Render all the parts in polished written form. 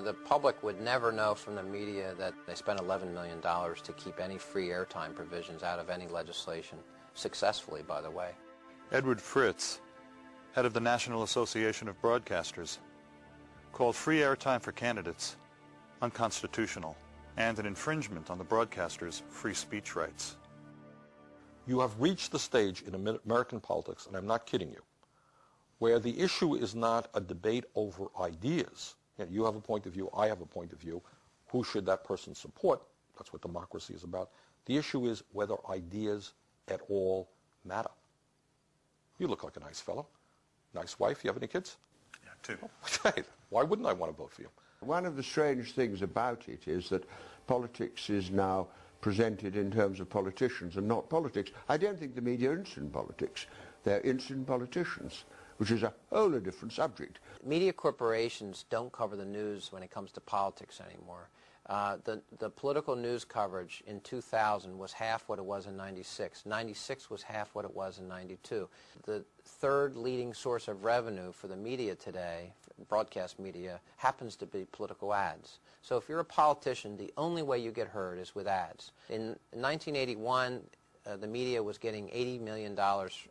The public would never know from the media that they spent $11 million to keep any free airtime provisions out of any legislation, successfully, by the way. Edward Fritz, head of the National Association of Broadcasters, called free airtime for candidates unconstitutional and an infringement on the broadcasters' free speech rights. You have reached the stage in American politics, and I'm not kidding you, where the issue is not a debate over ideas. You have a point of view, I have a point of view. Who should that person support? That's what democracy is about. The issue is whether ideas at all matter. You look like a nice fellow. Nice wife. You have any kids? Yeah, two. Okay. Why wouldn't I want to vote for you? One of the strange things about it is that politics is now presented in terms of politicians and not politics. I don't think the media are interested in politics. They're interested in politicians, which is a whole different subject. Media corporations don't cover the news when it comes to politics anymore. The political news coverage in 2000 was half what it was in 96. 96 was half what it was in 92. The third leading source of revenue for the media today, broadcast media, happens to be political ads. So if you're a politician, the only way you get heard is with ads. In 1981, the media was getting $80 million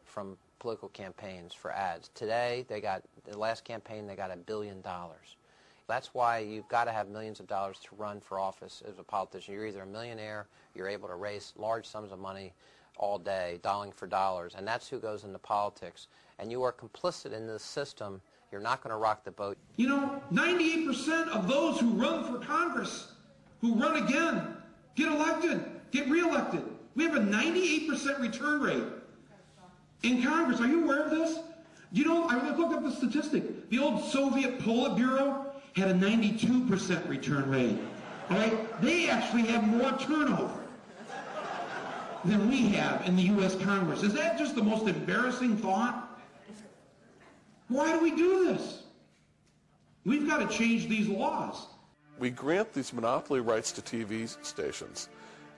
from political campaigns for ads. Today, the last campaign, they got $1 billion. That's why you've got to have millions of dollars to run for office as a politician. You're either a millionaire, you're able to raise large sums of money all day, dollar for dollars, and that's who goes into politics. And you are complicit in this system. You're not going to rock the boat. You know, 98% of those who run for Congress, who run again, get elected, get reelected. We have a 98% return rate in Congress. Are you aware of this? You know, I looked up the statistic. The old Soviet Politburo had a 92% return rate. All right? They actually have more turnover than we have in the U.S. Congress. Is that just the most embarrassing thought? Why do we do this? We've got to change these laws. We grant these monopoly rights to TV stations.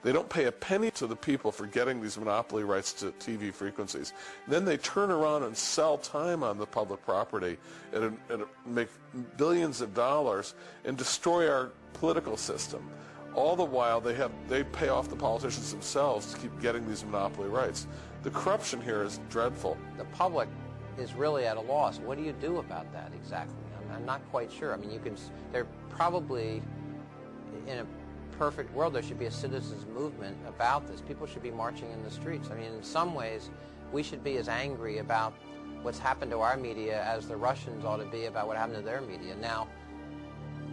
They don't pay a penny to the people for getting these monopoly rights to TV frequencies. Then they turn around and sell time on the public property and make billions of dollars and destroy our political system. All the while they pay off the politicians themselves to keep getting these monopoly rights. The corruption here is dreadful. The public is really at a loss. What do you do about that exactly? I'm not quite sure. I mean, they're probably in a perfect world, there should be a citizens movement about this. People should be marching in the streets. I mean, in some ways, we should be as angry about what's happened to our media as the Russians ought to be about what happened to their media. Now,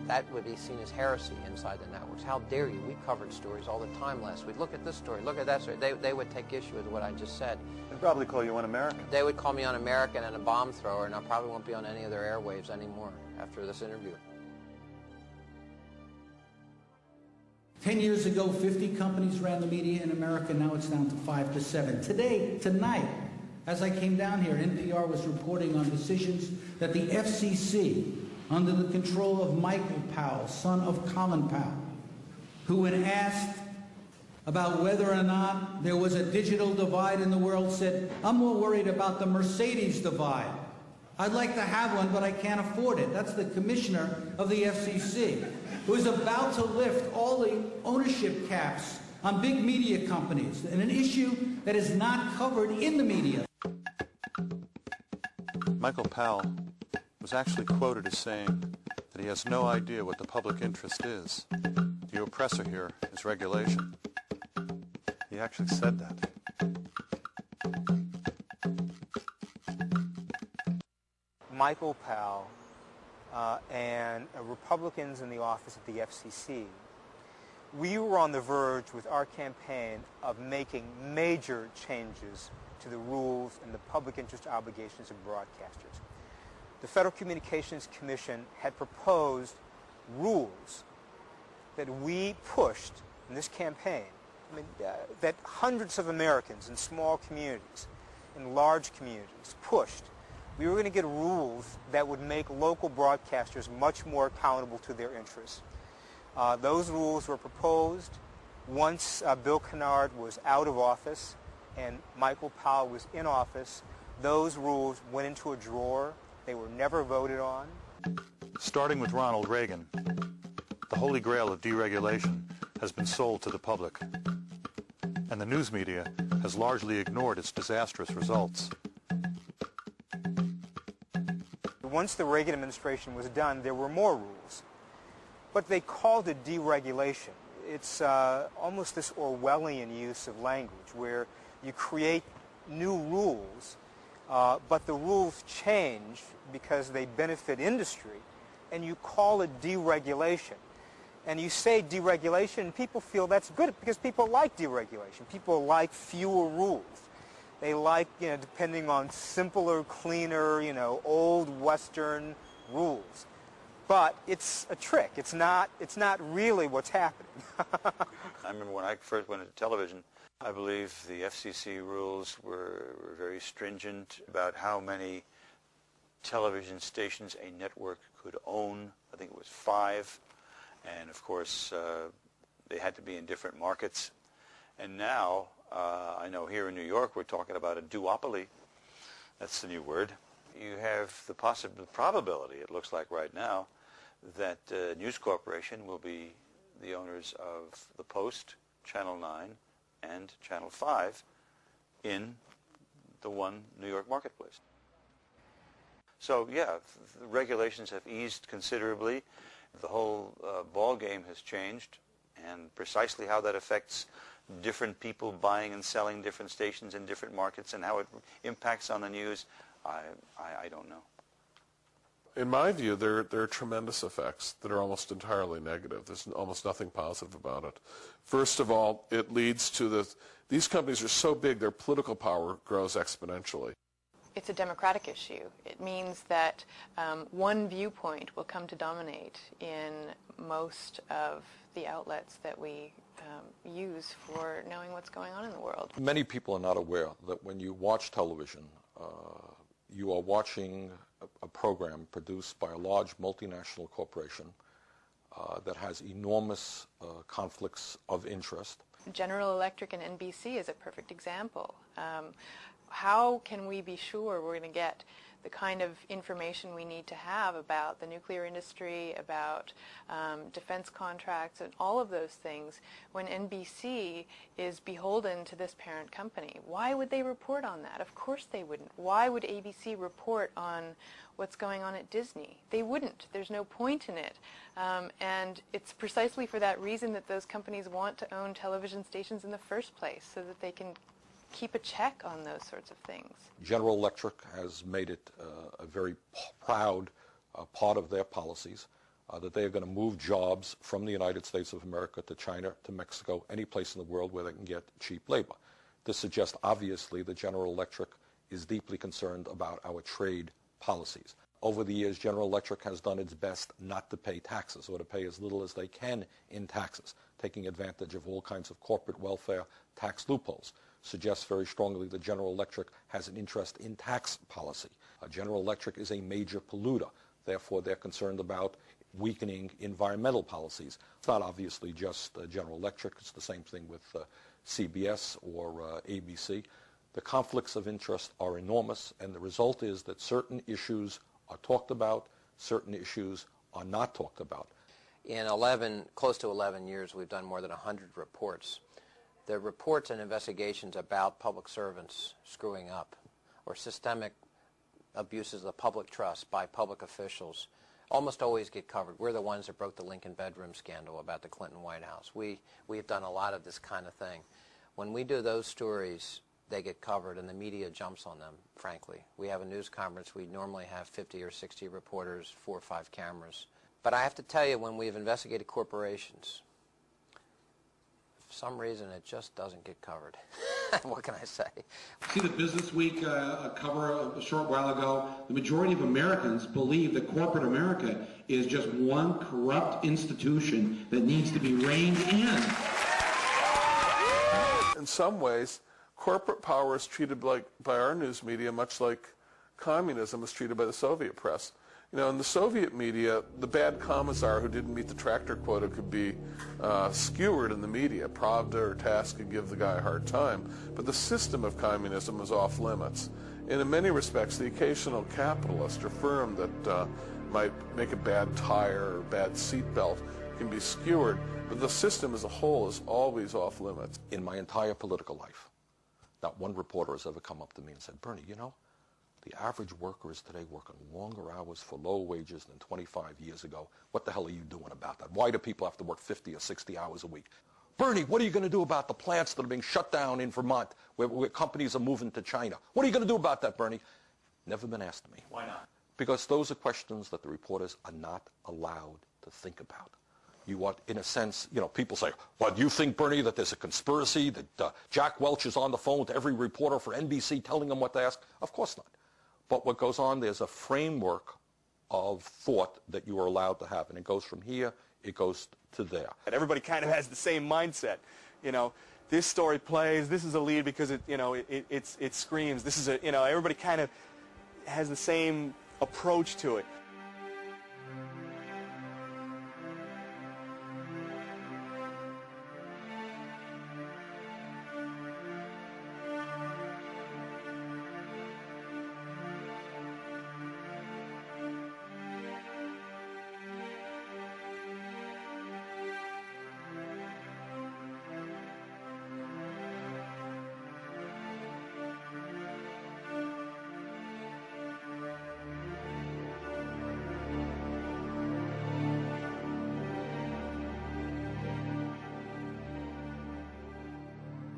that would be seen as heresy inside the networks. How dare you? We covered stories all the time last week. Look at this story. Look at that story. They would take issue with what I just said. They'd probably call you un-American. They would call me un-American and a bomb thrower, and I probably won't be on any of their airwaves anymore after this interview. 10 years ago, 50 companies ran the media in America. Now it's down to 5 to 7. Tonight, as I came down here, NPR was reporting on decisions that the FCC, under the control of Michael Powell, son of Colin Powell, who when asked about whether or not there was a digital divide in the world said, "I'm more worried about the Mercedes divide. I'd like to have one, but I can't afford it." That's the commissioner of the FCC, who is about to lift all the ownership caps on big media companies, and an issue that is not covered in the media. Michael Powell was actually quoted as saying that he has no idea what the public interest is. The oppressor here is regulation. He actually said that. Michael Powell and Republicans in the office of the FCC, we were on the verge with our campaign of making major changes to the rules and the public interest obligations of broadcasters. The Federal Communications Commission had proposed rules that we pushed in this campaign, that hundreds of Americans in small communities, in large communities, pushed. We were going to get rules that would make local broadcasters much more accountable to their interests. Those rules were proposed once Bill Kennard was out of office and Michael Powell was in office. Those rules went into a drawer. They were never voted on. Starting with Ronald Reagan, the holy grail of deregulation has been sold to the public, and the news media has largely ignored its disastrous results. Once the Reagan administration was done, there were more rules, but they called it deregulation. It's almost this Orwellian use of language where you create new rules, but the rules change because they benefit industry, and you call it deregulation. And you say deregulation, and people feel that's good because people like deregulation. People like fewer rules. They like, depending on simpler, cleaner, old Western rules. But it's a trick. It's not really what's happening. I remember when I first went into television, I believe the FCC rules were very stringent about how many television stations a network could own. I think it was 5. And of course, they had to be in different markets. And now, I know here in New York, we're talking about a duopoly. That's the new word. You have the probability, it looks like right now, that News Corporation will be the owners of the Post, Channel 9, and Channel 5 in the one New York marketplace. So yeah, the regulations have eased considerably. The whole ball game has changed, and precisely how that affects different people buying and selling different stations in different markets and how it impacts on the news, I don't know. In my view, there are tremendous effects that are almost entirely negative. There's almost nothing positive about it. First of all, it leads to these companies are so big, their political power grows exponentially. It's a democratic issue. It means that one viewpoint will come to dominate in most of the outlets that we use for knowing what's going on in the world. Many people are not aware that when you watch television, you are watching a program produced by a large multinational corporation that has enormous conflicts of interest. General Electric and NBC is a perfect example. How can we be sure we're going to get the kind of information we need to have about the nuclear industry, about defense contracts, and all of those things when NBC is beholden to this parent company? Why would they report on that? Of course they wouldn't. Why would ABC report on what's going on at Disney? They wouldn't. There's no point in it. And it's precisely for that reason that those companies want to own television stations in the first place, so that they can keep a check on those sorts of things. General Electric has made it a very proud part of their policies that they are going to move jobs from the United States of America to China, to Mexico, any place in the world where they can get cheap labor. This suggests obviously that General Electric is deeply concerned about our trade policies. Over the years, General Electric has done its best not to pay taxes, or to pay as little as they can in taxes, taking advantage of all kinds of corporate welfare tax loopholes. Suggests very strongly that General Electric has an interest in tax policy. General Electric is a major polluter. Therefore, they're concerned about weakening environmental policies. It's not obviously just General Electric. It's the same thing with CBS or ABC. The conflicts of interest are enormous, and the result is that certain issues are talked about, certain issues are not talked about. In close to 11 years, we've done more than 100 reports. The reports and investigations about public servants screwing up or systemic abuses of public trust by public officials almost always get covered. We're the ones that broke the Lincoln bedroom scandal about the Clinton White House. We have done a lot of this kind of thing. When we do those stories, they get covered, and the media jumps on them, frankly. We have a news conference. We normally have 50 or 60 reporters, 4 or 5 cameras. But I have to tell you, when we've investigated corporations, for some reason it just doesn't get covered. What can I say? See the Business Week cover a short while ago. The majority of Americans believe that corporate America is just one corrupt institution that needs to be reined in. In some ways, corporate power is treated by our news media much like communism was treated by the Soviet press. You know, in the Soviet media, the bad commissar who didn't meet the tractor quota could be skewered in the media. Pravda or TASS could give the guy a hard time. But the system of communism was off limits. And in many respects, the occasional capitalist or firm that might make a bad tire or bad seat belt can be skewered, but the system as a whole is always off limits. In my entire political life, not one reporter has ever come up to me and said, Bernie, you know, the average worker is today working longer hours for low wages than 25 years ago. What the hell are you doing about that? Why do people have to work 50 or 60 hours a week? Bernie, what are you going to do about the plants that are being shut down in Vermont where companies are moving to China? What are you going to do about that, Bernie? Never been asked me. Why not? Because those are questions that the reporters are not allowed to think about. You are, in a sense, you know, people say, well, do you think, Bernie, that there's a conspiracy, that Jack Welch is on the phone to every reporter for NBC telling them what to ask? Of course not. But what goes on, there's a framework of thought that you are allowed to have, and it goes from here, it goes to there. Everybody kind of has the same mindset. You know, this story plays, this is a lead because it, you know, it screams. This is a, you know, everybody kind of has the same approach to it.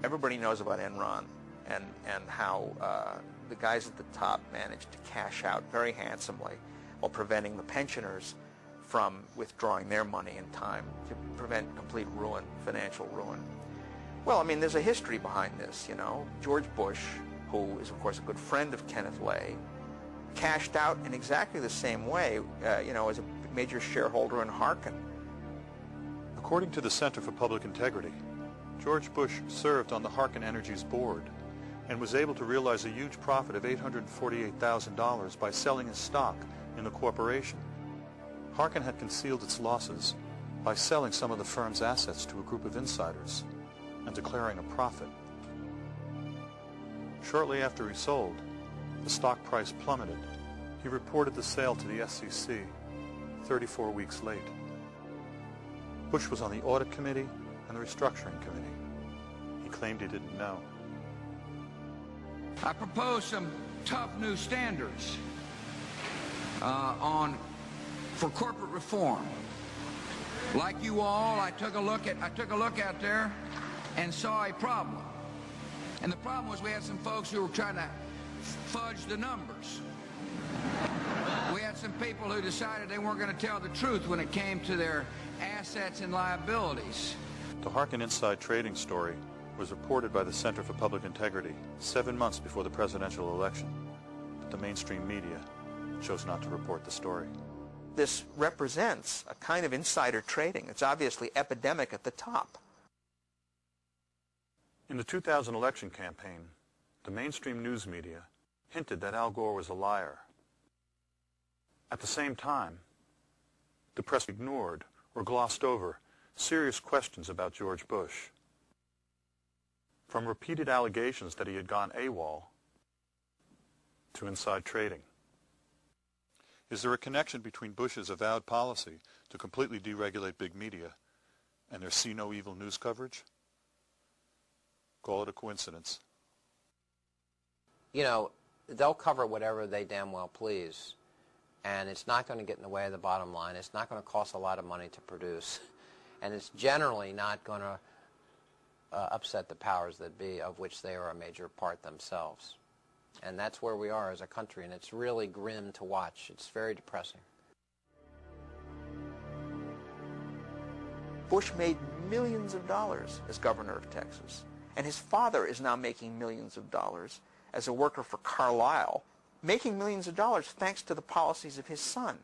Everybody knows about Enron and how the guys at the top managed to cash out very handsomely while preventing the pensioners from withdrawing their money in time to prevent complete ruin, financial ruin. Well, I mean, there's a history behind this, you know. George Bush, who is, of course, a good friend of Kenneth Lay, cashed out in exactly the same way, you know, as a major shareholder in Harkin. According to the Center for Public Integrity, George Bush served on the Harkin Energy's board and was able to realize a huge profit of $848,000 by selling his stock in the corporation. Harkin had concealed its losses by selling some of the firm's assets to a group of insiders and declaring a profit. Shortly after he sold, the stock price plummeted. He reported the sale to the SEC 34 weeks late. Bush was on the audit committee and the restructuring committee. He claimed he didn't know. I propose some tough new standards for corporate reform. Like you all, I took a look out there and saw a problem. And the problem was we had some folks who were trying to fudge the numbers. We had some people who decided they weren't going to tell the truth when it came to their assets and liabilities. The Harkin inside trading story was reported by the Center for Public Integrity 7 months before the presidential election, but the mainstream media chose not to report the story. This represents a kind of insider trading. It's obviously epidemic at the top. In the 2000 election campaign, the mainstream news media hinted that Al Gore was a liar. At the same time, the press ignored or glossed over serious questions about George Bush. From repeated allegations that he had gone AWOL to inside trading. Is there a connection between Bush's avowed policy to completely deregulate big media and their see no evil news coverage? Call it a coincidence. You know, they'll cover whatever they damn well please, and it's not going to get in the way of the bottom line. It's not going to cost a lot of money to produce, and it's generally not going to upset the powers that be, of which they are a major part themselves. And that's where we are as a country, and it's really grim to watch. It's very depressing. Bush made millions of dollars as governor of Texas, and his father is now making millions of dollars as a worker for Carlyle, making millions of dollars thanks to the policies of his son.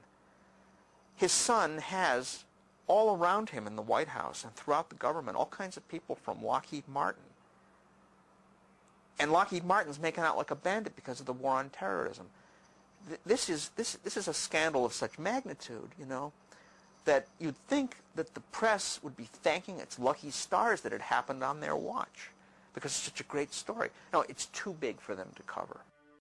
His son has all around him in the White House and throughout the government all kinds of people from Lockheed Martin. And Lockheed Martin's making out like a bandit because of the war on terrorism. This is a scandal of such magnitude, you know, that you'd think that the press would be thanking its lucky stars that it happened on their watch because it's such a great story. No, it's too big for them to cover.